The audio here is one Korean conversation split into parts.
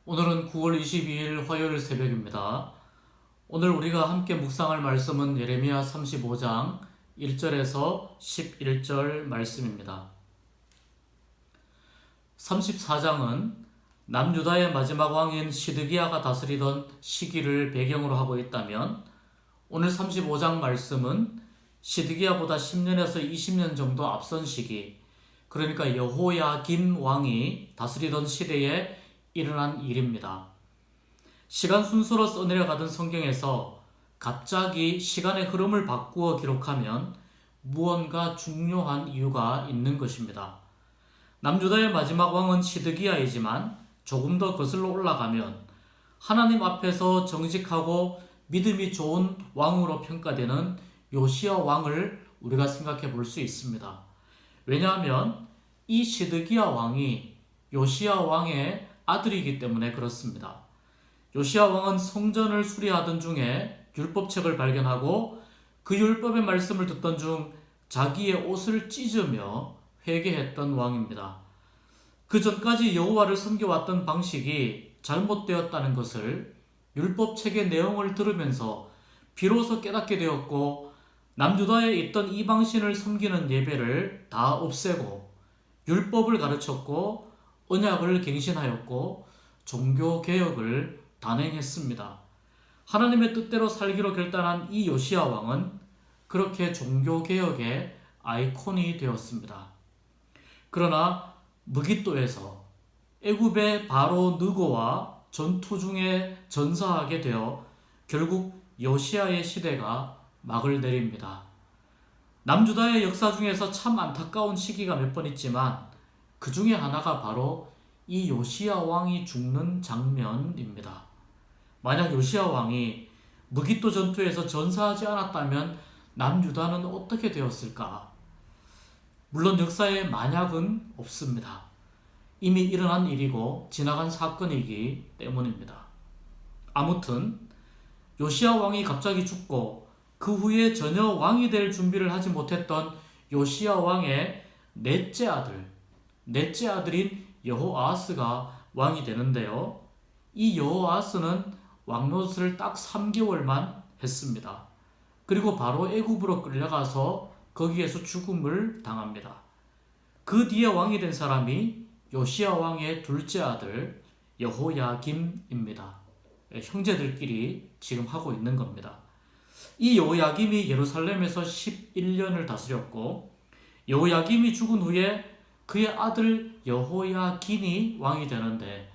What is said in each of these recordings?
오늘은 9월 22일 화요일 새벽입니다. 오늘 우리가 함께 묵상할 말씀은 예레미야 35장 1절에서 11절 말씀입니다. 34장은 남유다의 마지막 왕인 시드기야가 다스리던 시기를 배경으로 하고 있다면, 오늘 35장 말씀은 시드기야보다 10년에서 20년 정도 앞선 시기, 그러니까 여호야김 왕이 다스리던 시대에 일어난 일입니다. 시간 순서로 써내려가던 성경에서 갑자기 시간의 흐름을 바꾸어 기록하면 무언가 중요한 이유가 있는 것입니다. 남유다의 마지막 왕은 시드기야이지만 조금 더 거슬러 올라가면 하나님 앞에서 정직하고 믿음이 좋은 왕으로 평가되는 요시야 왕을 우리가 생각해 볼 수 있습니다. 왜냐하면 이 시드기야 왕이 요시야 왕의 아들이기 때문에 그렇습니다. 요시야 왕은 성전을 수리하던 중에 율법책을 발견하고 그 율법의 말씀을 듣던 중 자기의 옷을 찢으며 회개했던 왕입니다. 그 전까지 여호와를 섬겨왔던 방식이 잘못되었다는 것을 율법책의 내용을 들으면서 비로소 깨닫게 되었고, 남유다에 있던 이방신을 섬기는 예배를 다 없애고 율법을 가르쳤고 언약을 갱신하였고 종교개혁을 단행했습니다. 하나님의 뜻대로 살기로 결단한 이 요시야 왕은 그렇게 종교개혁의 아이콘이 되었습니다. 그러나 무깃도에서 애굽의 바로 느고와 전투 중에 전사하게 되어 결국 요시야의 시대가 막을 내립니다. 남유다의 역사 중에서 참 안타까운 시기가 몇 번 있지만 그 중에 하나가 바로 이 요시야 왕이 죽는 장면입니다. 만약 요시야 왕이 무깃도 전투에서 전사하지 않았다면 남유다는 어떻게 되었을까? 물론 역사에 만약은 없습니다. 이미 일어난 일이고 지나간 사건이기 때문입니다. 아무튼 요시야 왕이 갑자기 죽고 그 후에 전혀 왕이 될 준비를 하지 못했던 요시야 왕의 넷째 아들인 여호아하스가 왕이 되는데요. 이 여호아하스는 왕노릇을 딱 3개월만 했습니다. 그리고 바로 애굽으로 끌려가서 거기에서 죽음을 당합니다. 그 뒤에 왕이 된 사람이 요시야 왕의 둘째 아들 여호야김입니다. 형제들끼리 지금 하고 있는 겁니다. 이 여호야김이 예루살렘에서 11년을 다스렸고, 여호야김이 죽은 후에 그의 아들 여호야긴이 왕이 되는데,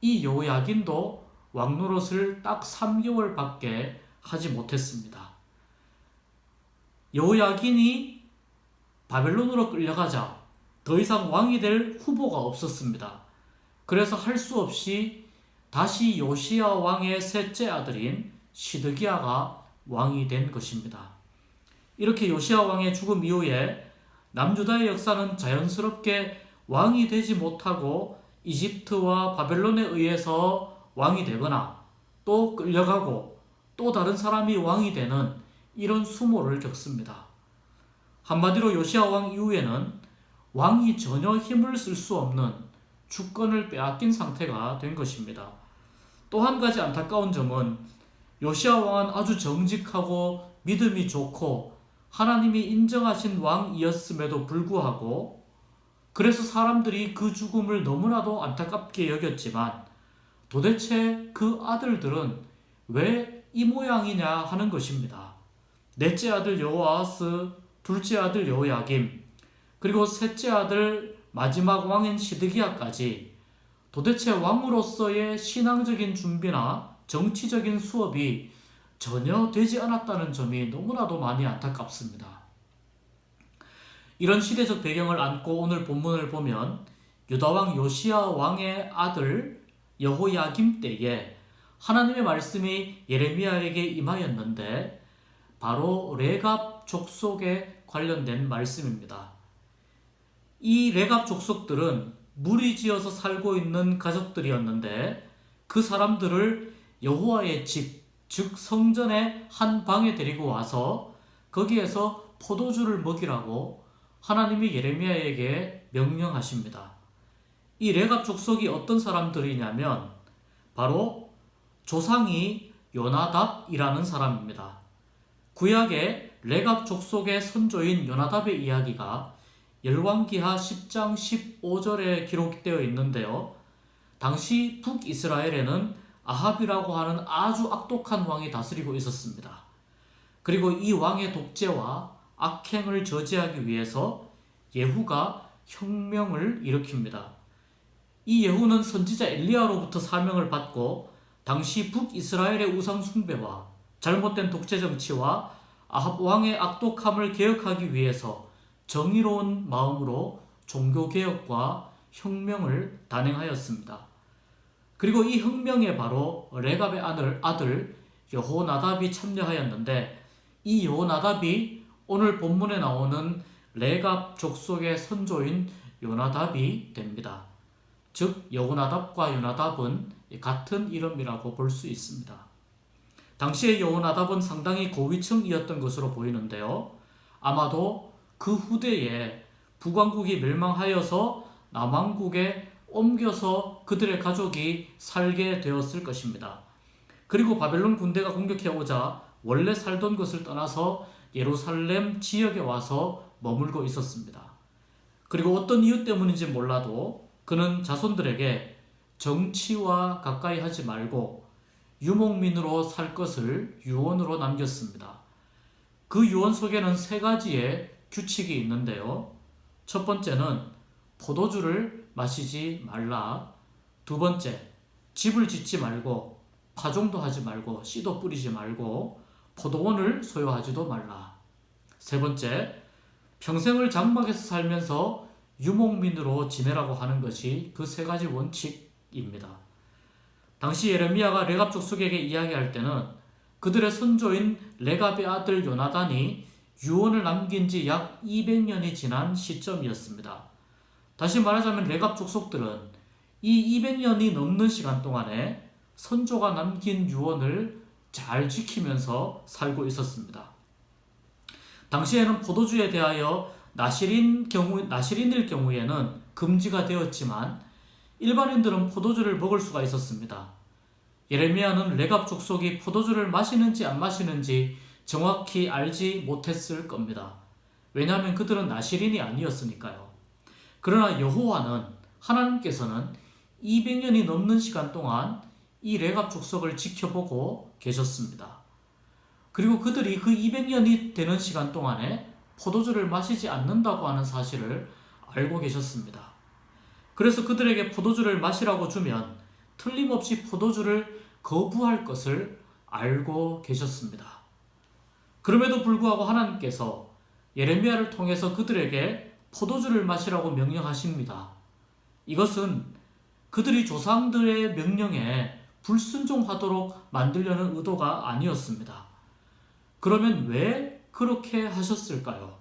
이 여호야긴도 왕노릇을 딱 3개월밖에 하지 못했습니다. 여호야긴이 바벨론으로 끌려가자 더 이상 왕이 될 후보가 없었습니다. 그래서 할 수 없이 다시 요시야 왕의 셋째 아들인 시드기야가 왕이 된 것입니다. 이렇게 요시야 왕의 죽음 이후에 남유다의 역사는 자연스럽게 왕이 되지 못하고 이집트와 바벨론에 의해서 왕이 되거나 또 끌려가고 또 다른 사람이 왕이 되는 이런 수모를 겪습니다. 한마디로 요시야 왕 이후에는 왕이 전혀 힘을 쓸 수 없는 주권을 빼앗긴 상태가 된 것입니다. 또 한 가지 안타까운 점은 요시야 왕은 아주 정직하고 믿음이 좋고 하나님이 인정하신 왕이었음에도 불구하고, 그래서 사람들이 그 죽음을 너무나도 안타깝게 여겼지만 도대체 그 아들들은 왜 이 모양이냐 하는 것입니다. 넷째 아들 여호아하스, 둘째 아들 여호야김, 그리고 셋째 아들 마지막 왕인 시드기야까지 도대체 왕으로서의 신앙적인 준비나 정치적인 수업이 전혀 되지 않았다는 점이 너무나도 많이 안타깝습니다. 이런 시대적 배경을 안고 오늘 본문을 보면 유다왕 요시야 왕의 아들 여호야김 때에 하나님의 말씀이 예레미야에게 임하였는데 바로 레갑 족속에 관련된 말씀입니다. 이 레갑 족속들은 무리지어서 살고 있는 가족들이었는데 그 사람들을 여호와의 집, 즉 성전의 한 방에 데리고 와서 거기에서 포도주를 먹이라고 하나님이 예레미야에게 명령하십니다. 이 레갑 족속이 어떤 사람들이냐면 바로 조상이 요나답이라는 사람입니다. 구약의 레갑 족속의 선조인 요나답의 이야기가 열왕기하 10장 15절에 기록되어 있는데요. 당시 북이스라엘에는 아합이라고 하는 아주 악독한 왕이 다스리고 있었습니다. 그리고 이 왕의 독재와 악행을 저지하기 위해서 예후가 혁명을 일으킵니다. 이 예후는 선지자 엘리야로부터 사명을 받고 당시 북이스라엘의 우상 숭배와 잘못된 독재 정치와 아합 왕의 악독함을 개혁하기 위해서 정의로운 마음으로 종교개혁과 혁명을 단행하였습니다. 그리고 이 혁명에 바로 레갑의 아들 여호나답이 참여하였는데, 이 여호나답이 오늘 본문에 나오는 레갑 족속의 선조인 요나답이 됩니다. 즉 여호나답과 요나답은 같은 이름이라고 볼 수 있습니다. 당시의 여호나답은 상당히 고위층이었던 것으로 보이는데요. 아마도 그 후대에 북왕국이 멸망하여서 남왕국에 옮겨서 그들의 가족이 살게 되었을 것입니다. 그리고 바벨론 군대가 공격해 오자 원래 살던 것을 떠나서 예루살렘 지역에 와서 머물고 있었습니다. 그리고 어떤 이유 때문인지 몰라도 그는 자손들에게 정치와 가까이 하지 말고 유목민으로 살 것을 유언으로 남겼습니다. 그 유언 속에는 3가지의 규칙이 있는데요. 첫 번째는 포도주를 마시지 말라. 두 번째, 집을 짓지 말고 파종도 하지 말고 씨도 뿌리지 말고 포도원을 소유하지도 말라. 세 번째, 평생을 장막에서 살면서 유목민으로 지내라고 하는 것이 그 3가지 원칙입니다. 당시 예레미야가 레갑 족속에게 이야기할 때는 그들의 선조인 레갑의 아들 요나단이 유언을 남긴 지 약 200년이 지난 시점이었습니다. 다시 말하자면 레갑 족속들은 이 200년이 넘는 시간 동안에 선조가 남긴 유언을 잘 지키면서 살고 있었습니다. 당시에는 포도주에 대하여 나실인일 경우에는 금지가 되었지만 일반인들은 포도주를 먹을 수가 있었습니다. 예레미야는 레갑 족속이 포도주를 마시는지 안 마시는지 정확히 알지 못했을 겁니다. 왜냐하면 그들은 나실인이 아니었으니까요. 그러나 여호와는, 하나님께서는 200년이 넘는 시간 동안 이 레갑 족속을 지켜보고 계셨습니다. 그리고 그들이 그 200년이 되는 시간 동안에 포도주를 마시지 않는다고 하는 사실을 알고 계셨습니다. 그래서 그들에게 포도주를 마시라고 주면 틀림없이 포도주를 거부할 것을 알고 계셨습니다. 그럼에도 불구하고 하나님께서 예레미야를 통해서 그들에게 포도주를 마시라고 명령하십니다. 이것은 그들이 조상들의 명령에 불순종하도록 만들려는 의도가 아니었습니다. 그러면 왜 그렇게 하셨을까요?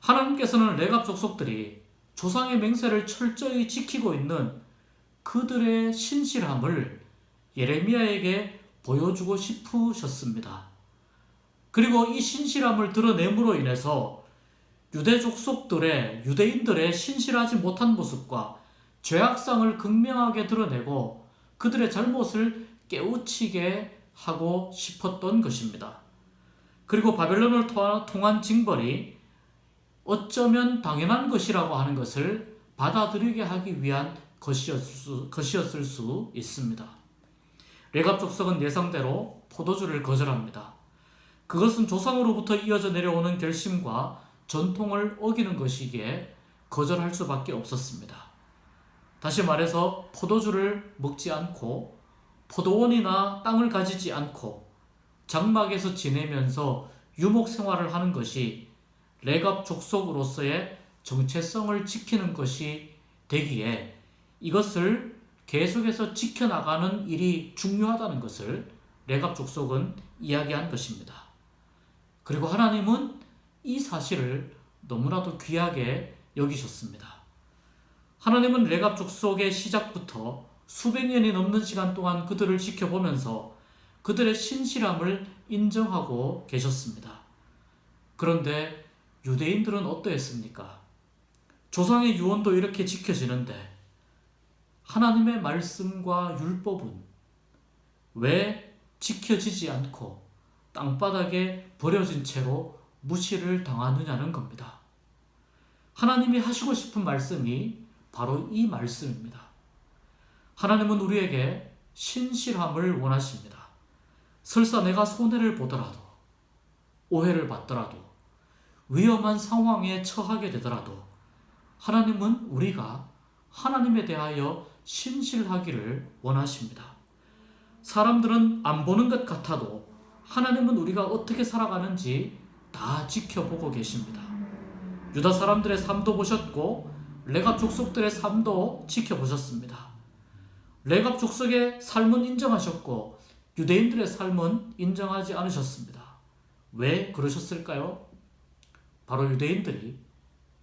하나님께서는 레갑 족속들이 조상의 맹세를 철저히 지키고 있는 그들의 신실함을 예레미야에게 보여주고 싶으셨습니다. 그리고 이 신실함을 드러냄으로 인해서 유대인들의 신실하지 못한 모습과 죄악상을 극명하게 드러내고 그들의 잘못을 깨우치게 하고 싶었던 것입니다. 그리고 바벨론을 통한 징벌이 어쩌면 당연한 것이라고 하는 것을 받아들이게 하기 위한 것이었을 수 있습니다. 레갑 족속은 예상대로 포도주를 거절합니다. 그것은 조상으로부터 이어져 내려오는 결심과 전통을 어기는 것이기에 거절할 수밖에 없었습니다. 다시 말해서 포도주를 먹지 않고 포도원이나 땅을 가지지 않고 장막에서 지내면서 유목 생활을 하는 것이 레갑 족속으로서의 정체성을 지키는 것이 되기에 이것을 계속해서 지켜나가는 일이 중요하다는 것을 레갑 족속은 이야기한 것입니다. 그리고 하나님은 이 사실을 너무나도 귀하게 여기셨습니다. 하나님은 레갑 족속의 시작부터 수백 년이 넘는 시간 동안 그들을 지켜보면서 그들의 신실함을 인정하고 계셨습니다. 그런데 유대인들은 어떠했습니까? 조상의 유언도 이렇게 지켜지는데 하나님의 말씀과 율법은 왜 지켜지지 않고 땅바닥에 버려진 채로 무시를 당하느냐는 겁니다. 하나님이 하시고 싶은 말씀이 바로 이 말씀입니다. 하나님은 우리에게 신실함을 원하십니다. 설사 내가 손해를 보더라도, 오해를 받더라도, 위험한 상황에 처하게 되더라도 하나님은 우리가 하나님에 대하여 신실하기를 원하십니다. 사람들은 안 보는 것 같아도 하나님은 우리가 어떻게 살아가는지 다 지켜보고 계십니다. 유다 사람들의 삶도 보셨고 레갑 족속들의 삶도 지켜보셨습니다. 레갑 족속의 삶은 인정하셨고 유대인들의 삶은 인정하지 않으셨습니다. 왜 그러셨을까요? 바로 유대인들이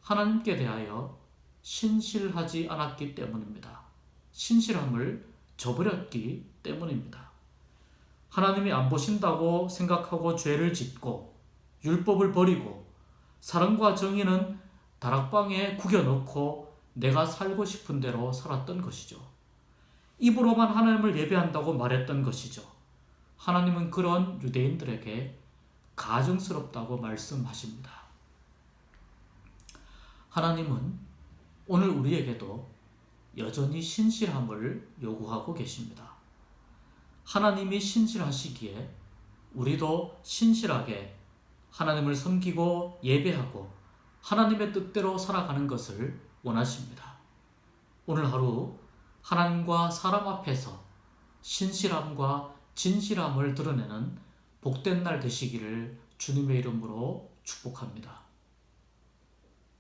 하나님께 대하여 신실하지 않았기 때문입니다. 신실함을 저버렸기 때문입니다. 하나님이 안 보신다고 생각하고 죄를 짓고 율법을 버리고 사랑과 정의는 다락방에 구겨놓고 내가 살고 싶은 대로 살았던 것이죠. 입으로만 하나님을 예배한다고 말했던 것이죠. 하나님은 그런 유대인들에게 가증스럽다고 말씀하십니다. 하나님은 오늘 우리에게도 여전히 신실함을 요구하고 계십니다. 하나님이 신실하시기에 우리도 신실하게 하나님을 섬기고 예배하고 하나님의 뜻대로 살아가는 것을 원하십니다. 오늘 하루 하나님과 사람 앞에서 신실함과 진실함을 드러내는 복된 날 되시기를 주님의 이름으로 축복합니다.